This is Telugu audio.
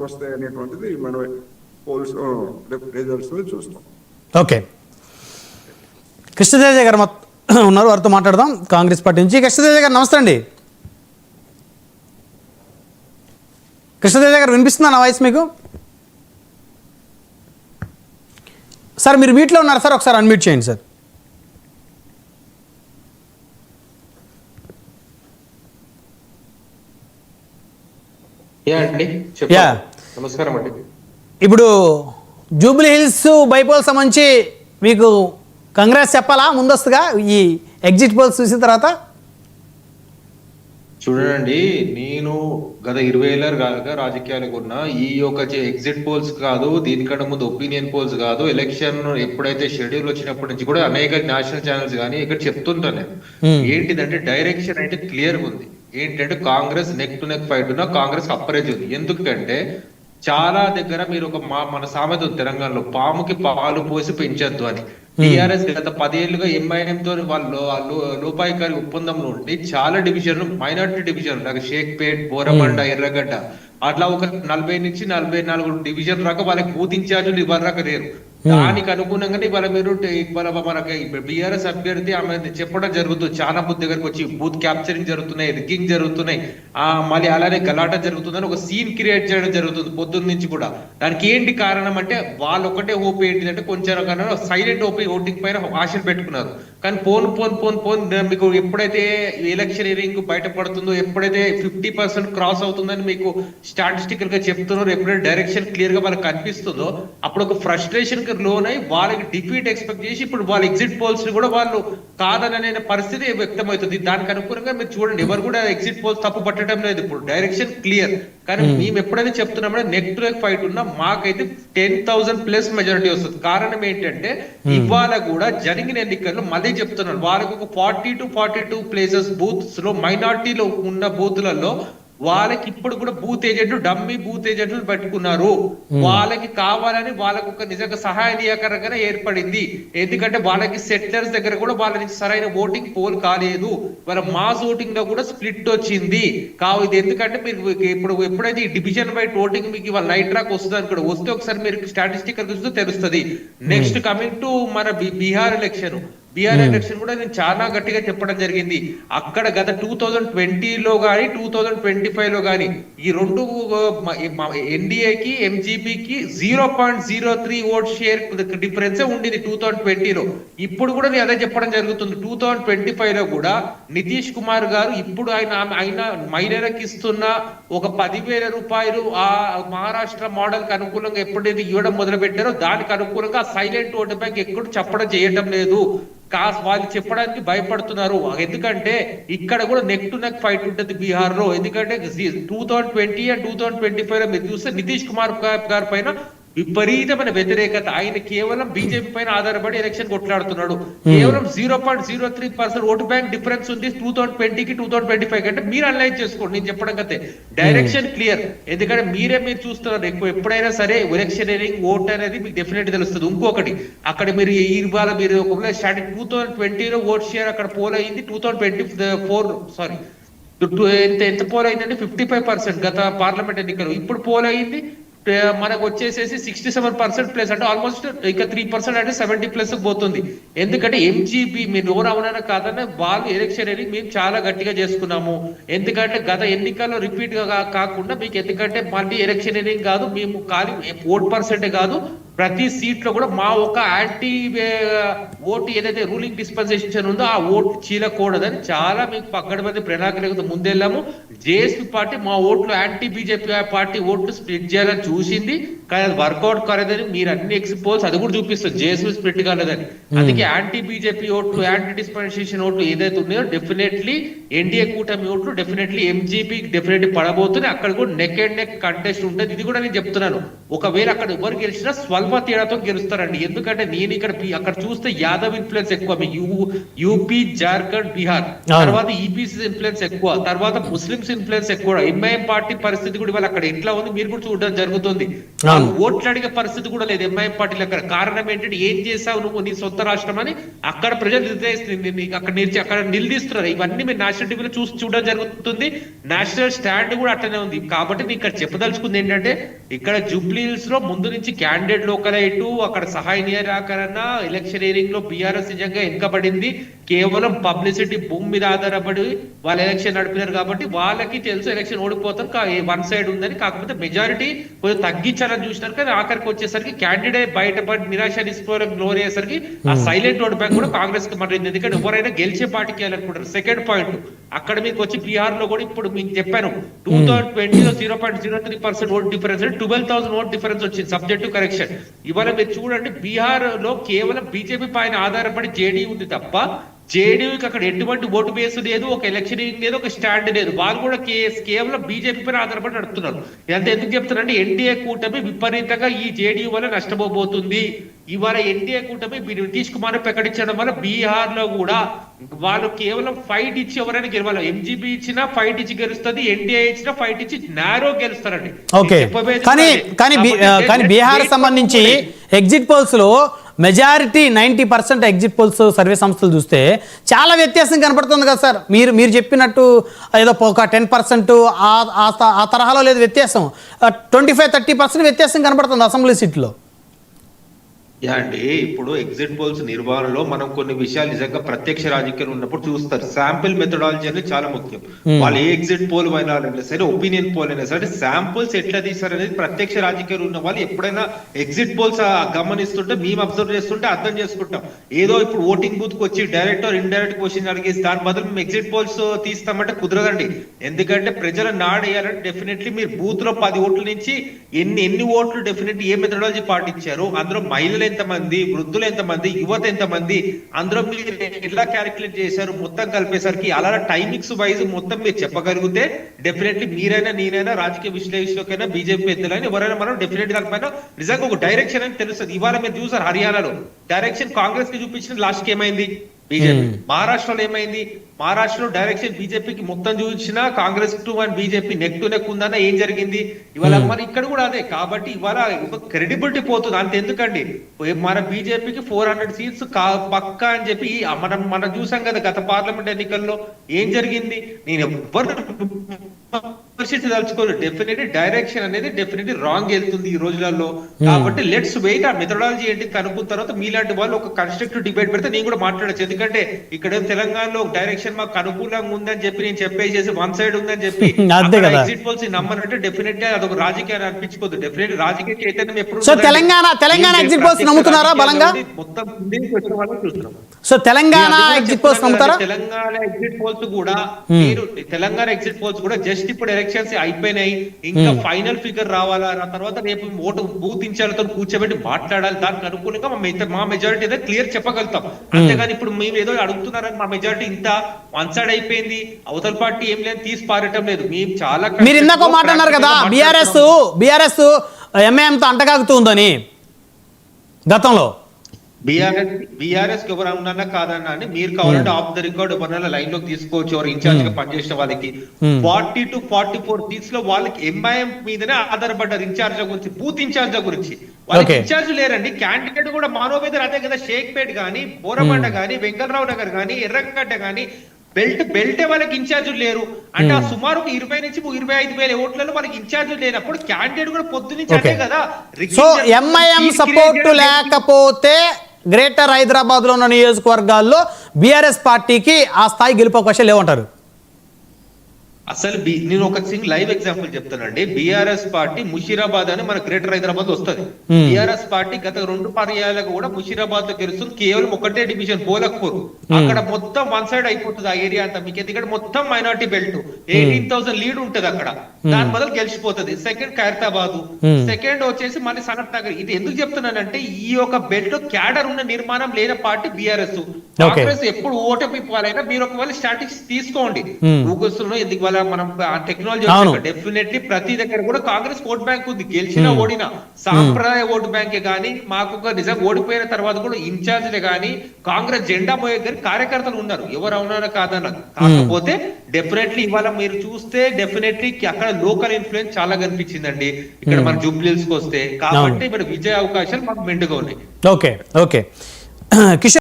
వస్తాయి అనేటువంటిది మనం పోల్స్ రిజల్ట్స్ చూస్తాం. ఓకే, కృష్ణదేజ గారు ఉన్నారు, వారితో మాట్లాడదాం. కాంగ్రెస్ పార్టీ నుంచి కృష్ణదేజ గారు నమస్తే అండి. కృష్ణదేజ గారు వినిపిస్తుందా నా వాయిస్ మీకు? సార్ మీరు మీట్లో ఉన్నారు సార్, ఒకసారి అన్మ్యూట్ చేయండి సార్. నమస్కారం అండి. ఇప్పుడు జూబ్లీ హిల్స్ బైపోల్ సంబంధించి మీకు కాంగ్రెస్ చెప్పాలా ముందస్తుగా ఈ ఎగ్జిట్ పోల్స్ చూసిన తర్వాత? చూడండి, నేను గత 20 ఏళ్ళగా రాజకీయాలకు ఉన్నా. ఈ యొక్క ఎగ్జిట్ పోల్స్ కాదు, దీనికన్నా ముందు ఒపీనియన్ పోల్స్ కాదు, ఎలక్షన్ ఎప్పుడైతే షెడ్యూల్ వచ్చినప్పటి నుంచి కూడా అనేక నేషనల్ ఛానల్స్ కానీ ఇక్కడ చెప్తుంటాను నేను. ఏంటిదంటే డైరెక్షన్ అయితే క్లియర్ ఉంది. ఏంటంటే Congress neck to neck fight ఉన్నా కాంగ్రెస్ అప్పరేజ్ ఉంది. ఎందుకంటే చాలా దగ్గర మీరు ఒక మన సామెత తెలంగాణలో పాముకి పాలు పోసి పెంచొద్దు అని. టిఆర్ఎస్ గత 10 ఏళ్లుగా ఎంఐఎం తో వాళ్ళు లోపాయికారి ఒప్పందంలో ఉండి చాలా డివిజన్లు, మైనార్టీ డివిజన్ లాగా షేక్పేట్, బోరమండ, ఎర్రగడ్డ అట్లా ఒక 40 నుంచి 44 డివిజన్ రాక వాళ్ళకి బూత్ ఇన్ఛార్జీలు ఇవ్వరు రాక లేరు. దానికి అనుగుణంగానే ఇవాళ మీరు ఇవాళ మనకి బీఆర్ఎస్ అభ్యర్థి ఆమె చెప్పడం జరుగుతుంది. చాలా మంది దగ్గరకు వచ్చి బూత్ క్యాప్చరింగ్ జరుగుతున్నాయి, రిగ్గింగ్ జరుగుతున్నాయి, మళ్ళీ అలానే గలాట జరుగుతుందని ఒక సీన్ క్రియేట్ చేయడం జరుగుతుంది పొద్దున్న నుంచి కూడా. దానికి ఏంటి కారణం అంటే వాళ్ళు ఒకటే హోప్ ఏంటిదంటే కొంచెం సైలెంట్ ఓటింగ్ పైన ఆశలు పెట్టుకున్నారు. కానీ పోన్ మీకు ఎప్పుడైతే ఎలక్షనీరింగ్ బయటపడుతుందో, ఎప్పుడైతే 50% క్రాస్ అవుతుందని మీకు స్టాటిస్టికల్ గా చెప్తున్నారో, ఎప్పుడైతే డైరెక్షన్ క్లియర్ గా వాళ్ళకి కనిపిస్తుందో అప్పుడు ఒక ఫ్రస్ట్రేషన్ లోనై వాళ్ళకి డిఫీట్ ఎక్స్పెక్ట్ చేసి ఇప్పుడు వాళ్ళ ఎగ్జిట్ పోల్స్ ని కూడా వాళ్ళు కాదననే పరిస్థితి వ్యక్తమవుతుంది. దానికి అనుగుణంగా మీరు చూడండి, ఎవరు కూడా ఎగ్జిట్ పోల్స్ తప్పు పట్టడం లేదు. ఇప్పుడు డైరెక్షన్ క్లియర్. కానీ మేము ఎప్పుడైతే చెప్తున్నామంటే నెక్ టు నెక్ ఫైట్ ఉన్నా మాకైతే 10,000+ మెజారిటీ వస్తుంది. కారణం ఏంటంటే ఇవాళ కూడా జరిగిన ఎన్నికల్లో మళ్ళీ చెప్తున్నాను, వాళ్ళకు ఒక 40 to 42 ప్లేసెస్ బూత్స్ లో మైనార్టీలో ఉన్న బూత్లలో వాళ్ళకి ఇప్పుడు కూడా బూత్ ఏజెంట్, డమ్మీ బూత్ ఏజెంట్లు పెట్టుకున్నారు. వాళ్ళకి కావాలని వాళ్ళకు ఒక నిజంగా సహాయ నియాకరంగా ఏర్పడింది. ఎందుకంటే వాళ్ళకి సెటిలర్స్ దగ్గర కూడా వాళ్ళ నుంచి సరైన ఓటింగ్ పోల్ కాలేదు. వాళ్ళ మాస్ ఓటింగ్ లో కూడా స్ప్లిట్ వచ్చింది. ఇది ఎందుకంటే మీరు ఇప్పుడు ఎప్పుడైతే ఈ డివిజన్ వైడ్ ఓటింగ్ మీకు ఇవాళ లైట్ ట్రాక్ వస్తుంది అనుకోండి, వస్తే ఒకసారి మీరు స్టాటిస్టికల్ చూస్తే తెలుస్తుంది. నెక్స్ట్ కమింగ్ టు మన బీహార్ ఎలక్షన్ కూడా నేను చాలా గట్టిగా చెప్పడం జరిగింది. అక్కడ గత 2020లో గానీ 2025లో గానీ ఈ రెండు ఎన్డీఏకి ఎంజీపీకి 0.03 ఓట్ షేర్ డిఫరెన్స్ ఉండింది 2020లో. ఇప్పుడు కూడా నేను అదే చెప్పడం జరుగుతుంది. 2025లో కూడా నితీష్ కుమార్ గారు ఇప్పుడు ఆయన మహిళలకు ఇస్తున్న ఒక 10,000 రూపాయలు ఆ మహారాష్ట్ర మోడల్ కి అనుకూలంగా ఎప్పుడైతే ఇవ్వడం మొదలు పెట్టారో దానికి అనుకూలంగా సైలెంట్ ఓటు బ్యాంక్ ఎక్కడ చెప్పడం చేయడం లేదు. వాళ్ళు చెప్పడానికి భయపడుతున్నారు. ఎందుకంటే ఇక్కడ కూడా నెక్ టు నెక్ ఫైట్ ఉంటుంది బీహార్ లో. ఎందుకంటే 2020 and 2025 లో మీరు చూస్తే నితీష్ కుమార్ గారి పైన విపరీతమైన వ్యతిరేకత. ఆయన కేవలం బీజేపీ పైన ఆధారపడి ఎలక్షన్ కొట్లాడుతున్నాడు. కేవలం 0.03% ఓటు బ్యాంక్ డిఫరెన్స్ ఉంది 2020కి 2025 కంటే. మీరు అనలైజ్ చేసుకోండి, నేను చెప్పడం కతే డైరెక్షన్ క్లియర్. ఎందుకంటే మీరు చూస్తున్నారు ఎప్పుడైనా సరే ఎలక్షనీరింగ్ ఓట్ అనేది మీకు డెఫినెట్ తెలుస్తుంది. ఇంకొకటి అక్కడ మీరు ఇవాళ మీరు 2020లో ఓట్ షేర్ అక్కడ పోల్ అయింది. 2024 ఎంత పోల్ అయిందంటే 55% గత పార్లమెంట్ ఎన్నికలు. ఇప్పుడు పోల్ అయింది మనకు వచ్చేసేసి 67% అంటే ఆల్మోస్ట్ ఇంకా 3% అంటే 70+ పోతుంది. ఎందుకంటే ఎంజీపీ మీరు నోరు అవునా కాదన్న వాళ్ళు ఎలక్షన్ మేము చాలా గట్టిగా చేసుకున్నాము. ఎందుకంటే గత ఎన్నికల్లో రిపీట్ గా కాకుండా మీకు ఎందుకంటే మళ్ళీ ఎలక్షన్ కాదు, మేము ఖాళీ ఓట్ పర్సెంట్ కాదు ప్రతి సీట్ లో కూడా మా ఒక యాంటీ ఓటు ఏదైతే రూలింగ్ డిస్పెన్సేషన్ ఉందో ఆ ఓటు చీలకూడదని చాలా మీకు పక్కడమంది ప్రణాళికలతో ముందెళ్ళాము. జేఎస్పీ పార్టీ మా ఓట్లు యాంటీ బీజేపీ పార్టీ ఓట్లు స్ప్లిట్ చేయాలని చూసింది, కానీ అది వర్కౌట్ కాలేదని మీరు అన్ని ఎక్స్పోల్స్ అది కూడా చూపిస్తుంది జేఎస్పీ స్ప్లిట్ కాలేదని. అందుకే యాంటీ బీజేపీ ఓట్లు, యాంటీ డిస్పెన్సేషన్ ఓట్లు ఏదైతే ఉన్నాయో డెఫినెట్లీ ఎన్డీఏ కూటమి ఓట్లు డెఫినెట్లీ ఎంజీపీ డెఫినెట్లీ పడబోతుంది. అక్కడ కూడా నెక్ అండ్ నెక్ కంటెస్ట్ ఉంటుంది. ఇది కూడా నేను చెప్తున్నాను, ఒకవేళ అక్కడ ఎవరు గెలిచినా స్వల్ప స్వల్ప తేడాతో గెలుస్తారండి. ఎందుకంటే నేను ఇక్కడ అక్కడ చూస్తే యాదవ్ ఇన్ఫ్లుయెన్స్ ఎక్కువ, మీకు యూపీ, జార్ఖండ్, బీహార్, తర్వాత ఈపీసీ ఇన్ఫ్లుయెన్స్ ఎక్కువ, తర్వాత ముస్లిమ్స్ ఇన్ఫ్లుయెన్స్ ఎక్కువ. ఎంఐఎం పార్టీ పరిస్థితి కూడా ఇవాళ అక్కడ ఎట్లా ఉంది మీరు కూడా చూడడం జరుగుతుంది. ఓట్లు అడిగే పరిస్థితి కూడా లేదు ఎంఐఎం పార్టీలో. అక్కడ కారణం ఏంటంటే ఏం చేసావు నువ్వు నీ సొంత రాష్ట్రం అని అక్కడ ప్రజలు నిర్ణయిస్తుంది, అక్కడ నిలదీస్తున్నారు. ఇవన్నీ మీరు నేషనల్ టీవీలో చూడడం జరుగుతుంది. నేషనల్ స్టాండ్ కూడా అట్లనే ఉంది. కాబట్టి నేను ఇక్కడ చెప్పదలుచుకుంది ఏంటంటే ఇక్కడ జూబ్లీ హిల్స్ లో ముందు నుంచి క్యాండిడేట్ లోకలైటు అక్కడ సహాయ నిరాకరణ ఎలక్షనీరింగ్ లో బీఆర్ఎస్ నిజంగా వెనుకబడింది. కేవలం పబ్లిసిటీ భూమి మీద ఆధారపడి వాళ్ళు ఎలక్షన్ నడిపినారు కాబట్టి వాళ్ళకి తెలుసు ఎలక్షన్ ఓడిపోతారు, వన్ సైడ్ ఉందని. కాకపోతే మెజారిటీ కొంచెం తగ్గించాలని చూసినారు. కానీ ఆఖరికి వచ్చేసరికి క్యాండిడేట్ బయటపడి నిరాశ నిస్పృహలకు గ్లోర్ అయ్యేసరికి ఆ సైలెంట్ ఓట్ బ్యాంక్ కూడా కాంగ్రెస్ కి మారింది. ఎందుకంటే ఎవరైనా గెలిచే పార్టీకి వెళ్ళాలనుకుంటారు. సెకండ్ పాయింట్, అక్కడ మీకు వచ్చి బీహార్ లో కూడా ఇప్పుడు మీకు చెప్పాను 2020లో 0.03% ఓట్ డిఫరెన్స్, 12,000 ఓట్ డిఫరెన్స్ వచ్చింది సబ్జెక్టు కరెక్షన్. ఇవాళ మీరు చూడండి బీహార్ లో కేవలం బీజేపీ పైన ఆధారపడి జేడీ ఉంది తప్ప జేడీయూకి అక్కడ ఎటువంటి ఓటు బేస్ లేదు, ఒక ఎలక్షన్ లేదు, ఒక స్టాండ్ లేదు. వాళ్ళు కూడా కేవలం బీజేపీ పైన ఆధారపడి నడుపుతున్నారు. ఇదంతా ఎందుకు చెప్తున్నారంటే ఎన్డీఏ కూటమి విపరీతంగా ఈ జేడీయూ వల్ల నష్టపోబోతుంది. ఇవాళ ఎన్డీఏ కూటమి నితీష్ కుమార్ ప్రకటించడం వల్ల బీహార్ లో కూడా వాళ్ళు కేవలం ఫైట్ ఇచ్చి ఎవరైనా గెలవాలి. ఎంజీబీ ఇచ్చినా ఫైట్ ఇచ్చి గెలుస్తుంది, ఎన్డీఏ ఇచ్చినా ఫైట్ ఇచ్చి నారో గెలుస్తారండి. కానీ బీహార్ సంబంధించి ఎగ్జిట్ పోల్స్ లో మెజారిటీ 90% ఎగ్జిట్ పోల్స్ సర్వే సంస్థలు చూస్తే చాలా వ్యత్యాసం కనపడుతుంది కదా సార్. మీరు చెప్పినట్టు ఏదో ఒక 10% ఆ తరహాలో లేదు వ్యత్యాసం, 25-30% వ్యత్యాసం కనపడుతుంది అసెంబ్లీ సీట్లో. అండి ఇప్పుడు ఎగ్జిట్ పోల్స్ నిర్వహణలో మనం కొన్ని విషయాలు నిజంగా ప్రత్యక్ష రాజకీయాలు ఉన్నప్పుడు చూస్తారు. శాంపిల్ మెథడాలజీ అనేది చాలా ముఖ్యం. వాళ్ళు ఏ ఎగ్జిట్ పోల్ అయినా సరే, ఒపీనియన్ పోల్ అయినా సరే, శాంపుల్స్ ఎట్లా తీస్తారు అనేది ప్రత్యక్ష రాజకీయాలు ఉన్న వాళ్ళు ఎప్పుడైనా ఎగ్జిట్ పోల్స్ గమనిస్తుంటే మేము అబ్జర్వ్ చేస్తుంటే అర్థం చేసుకుంటాం. ఏదో ఇప్పుడు ఓటింగ్ బూత్ కు వచ్చి డైరెక్ట్ ఆర్ ఇండైరెక్ట్ క్వశ్చన్ అడిగేసి దాని బదులు మేము ఎగ్జిట్ పోల్స్ తీస్తామంటే కుదరదండి. ఎందుకంటే ప్రజల నాడేయాలంటే డెఫినెట్లీ మీరు బూత్ లో 10 ఓట్ల నుంచి ఎన్ని ఓట్లు డెఫినెట్లీ ఏ మెథడాలజీ పాటించారు, అందులో మహిళలు ఎంతమంది, వృద్ధులు ఎంతమంది, యువత ఎంతమంది, అందులో మీరు ఎలా క్యాలిక్యులేట్ చేశారు, మొత్తం కలిపేసరికి అలా టైమింగ్స్ వైజ్ మొత్తం మీరు చెప్పగలిగితే డెఫినెట్లీ మీరైనా నేనైనా రాజకీయ విశ్లేషకులైనా బీజేపీ పెద్దలైనా ఎవరైనా మనం డెఫినెట్లీ దానిపైన నిజంగా ఒక డైరెక్షన్ అని తెలుస్తుంది. ఇవాళ మీరు చూసారు హర్యానాలో డైరెక్షన్ కాంగ్రెస్ కి చూపించిన లాస్ట్ కి ఏమైంది బీజేపీ. మహారాష్ట్రలో ఏమైంది, మహారాష్ట్రలో డైరెక్షన్ బీజేపీకి మొత్తం చూపించినా Congress to and BJP neck to neck ఉందన్న ఏం జరిగింది. ఇవాళ మరి ఇక్కడ కూడా అదే. కాబట్టి ఇవాళ ఒక క్రెడిబిలిటీ పోతుంది. అంత ఎందుకండి మన బీజేపీకి 400 సీట్స్ పక్కా అని చెప్పి మనం చూసాం కదా గత పార్లమెంట్ ఎన్నికల్లో ఏం జరిగింది. నేను ఎవరు తలుచుకోలేదు. డెఫినెట్లీ డైరెక్షన్ అనేది డెఫినెట్లీ రాంగ్ వెళ్తుంది ఈ రోజులలో. కాబట్టి లెట్స్ వెయిట్. ఆ మెథడాలజీ ఏంటి కనుక్కున్న తర్వాత మీలాంటి వాళ్ళు ఒక కన్స్ట్రక్టివ్ డిబేట్ పెడితే నేను కూడా మాట్లాడచ్చు. ఎందుకంటే ఇక్కడ తెలంగాణలో డైరెక్షన్ మాకు అనుకూలంగా ఉందని చెప్పి నేను చెప్పేసి వన్ సైడ్ ఉందని చెప్పి ఎగ్జిట్ పోల్స్ నమ్మనంటే డెఫినెట్లీ అదొక రాజకీయాన్ని అనిపించుకోదు. డెఫినెట్లీ రాజకీయ చైతన్యం ఎప్పుడు తెలంగాణ ఎగ్జిట్ పోల్స్ నమ్ముతున్నారా బలంగా? మొత్తం చూస్తున్నాం. సో తెలంగాణ ఎగ్జిట్ పోల్స్ నమ్ముతారా? తెలంగాణ ఎగ్జిట్ పోల్స్ కూడా మీరు తెలంగాణ ఎగ్జిట్ పోల్స్ కూడా జస్ట్ ఇప్పుడు ఎలక్షన్స్ అయిపోయినాయి, ఇంకా ఫైనల్ ఫిగర్ రావాలా, తర్వాత రేపు ఓటు బూత్ ఇన్ఛార్జ్తో కూర్చోబెట్టి మాట్లాడాలి. దానికి అనుకూలంగా మా మెజారిటీ ఏదో క్లియర్ చెప్పగలుగుతాం. అంతేగాని ఇప్పుడు మేము ఏదో అడుగుతున్నారని మా మెజారిటీ ఇంత వన్ సైడ్ అయిపోయింది, అవతల పార్టీ ఏం లేదు తీసి పారటం లేదు. మేము చాలా మీరు ఇందాక మాట అన్నారు కదా బీఆర్ఎస్ ఎంఐఎంతో అంటగాగుతుందని గతంలో. బీఆర్ఎస్ కి ఎవరు ఉన్నా కాదన్నా అని మీరు కావాలంటే ఆఫ్ ద రికార్డ్ ఎవరైనా లైన్ లోకి తీసుకోవచ్చు. ఎవరు ఇన్ఛార్జ్ గా పనిచేసిన వాళ్ళకి 40 to 44 సీట్స్ లో వాళ్ళకి ఎంఐఎం మీదనే ఆధారపడ్డారు ఇన్ఛార్జ్ గురించి, బూత్ ఇన్ఛార్జ్ గురించి. వాళ్ళకి ఇన్ఛార్జ్ లేరండి. క్యాండిడేట్ కూడా మానోవేదర్ అదే కదా, షేక్పేట్ గానీ, బోరబండ గానీ, వెంకటరావు నగర్ గానీ, ఎర్రగడ్డ గానీ బెల్టే వాళ్ళకి ఇన్ఛార్జీలు లేరు. అంటే ఆ సుమారు 20 నుంచి 25,000 ఓట్లలో వాళ్ళకి ఇన్ఛార్జీలు లేనప్పుడు క్యాండిడేట్ కూడా పొద్దు నుంచి అదే కదా. సో ఎంఐఎం సపోర్ట్ లేకపోతే గ్రేటర్ హైదరాబాద్ లో ఉన్న నియోజకవర్గాల్లో బీఆర్ఎస్ పార్టీకి ఆ స్థాయి గెలుపు అవకాశాలు లేవంటారు. అసలు నేను ఒక లైవ్ ఎగ్జాంపుల్ చెప్తానండి. బీఆర్ఎస్ పార్టీ ముషీరాబాద్ అని మన గ్రేటర్ హైదరాబాద్ వస్తుంది. బీఆర్ఎస్ పార్టీ గత 2 పర్యాయాలకు కూడా ముషీరాబాద్ లో గెలుస్తుంది. కేవలం ఒకటే డివిజన్ బోలక్పూర్, అక్కడ మొత్తం వన్ సైడ్ అయిపోతుంది ఆ ఏరియా అంతా. మీకు ఎందుకంటే మొత్తం మైనార్టీ బెల్ట్ 18,000 లీడ్ ఉంటది అక్కడ, దాని బదులు గెలిచిపోతుంది. సెకండ్ ఖైరతాబాద్, సెకండ్ వచ్చేసి మళ్ళీ సనత్ నగర్. ఇది ఎందుకు చెప్తున్నానంటే ఈ యొక్క బెల్ట్ క్యాడర్ ఉన్న నిర్మాణం లేని పార్టీ బీఆర్ఎస్. కాంగ్రెస్ ఎప్పుడు ఓటమి పాలైనా మీరు ఒకవేళ స్టాటిస్టిక్స్ తీసుకోండి గూగుల్స్ లో ఎందుకు వాళ్ళ మనం టెక్నాలజీ అవును. డెఫినెట్లీ ప్రతి దగ్గర కూడా కాంగ్రెస్ ఓట్ బ్యాంక్ ఉంది, గెలిచినా ఓడినా సాంప్రదాయ ఓటు బ్యాంకే గానీ మాకు ఒక నిజంగా ఓడిపోయిన తర్వాత కూడా ఇన్ఛార్జ్లే గానీ కాంగ్రెస్ జెండా పోయే దగ్గర కార్యకర్తలు ఉన్నారు, ఎవరు అవునారో కాదన్న. కాకపోతే డెఫినెట్లీ ఇవాళ మీరు చూస్తే డెఫినెట్లీ అక్కడ లోకల్ ఇన్ఫ్లుయెన్స్ చాలా కనిపించిందండి ఇక్కడ మన జూబ్లీహిల్స్ కి వస్తే. కాబట్టి ఇక్కడ విజయ అవకాశాలు మాకు మెండుగా ఉన్నాయి. ఓకే కిషోర్